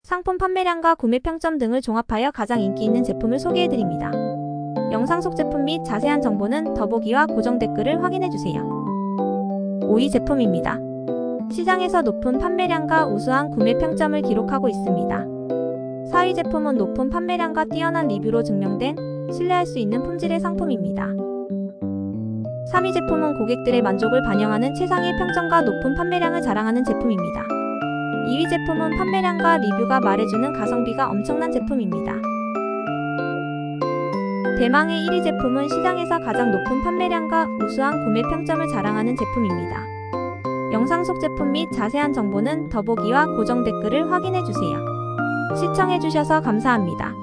상품 판매량과 구매 평점 등을 종합하여 가장 인기 있는 제품을 소개해드립니다. 영상 속 제품 및 자세한 정보는 더보기와 고정 댓글을 확인해주세요. 5위 제품입니다. 시장에서 높은 판매량과 우수한 구매 평점을 기록하고 있습니다. 4위 제품은 높은 판매량과 뛰어난 리뷰로 증명된 신뢰할 수 있는 품질의 상품입니다. 3위 제품은 고객들의 만족을 반영하는 최상의 평점과 높은 판매량을 자랑하는 제품입니다. 2위 제품은 판매량과 리뷰가 말해주는 가성비가 엄청난 제품입니다. 대망의 1위 제품은 시장에서 가장 높은 판매량과 우수한 구매 평점을 자랑하는 제품입니다. 영상 속 제품 및 자세한 정보는 더보기와 고정 댓글을 확인해주세요. 시청해주셔서 감사합니다.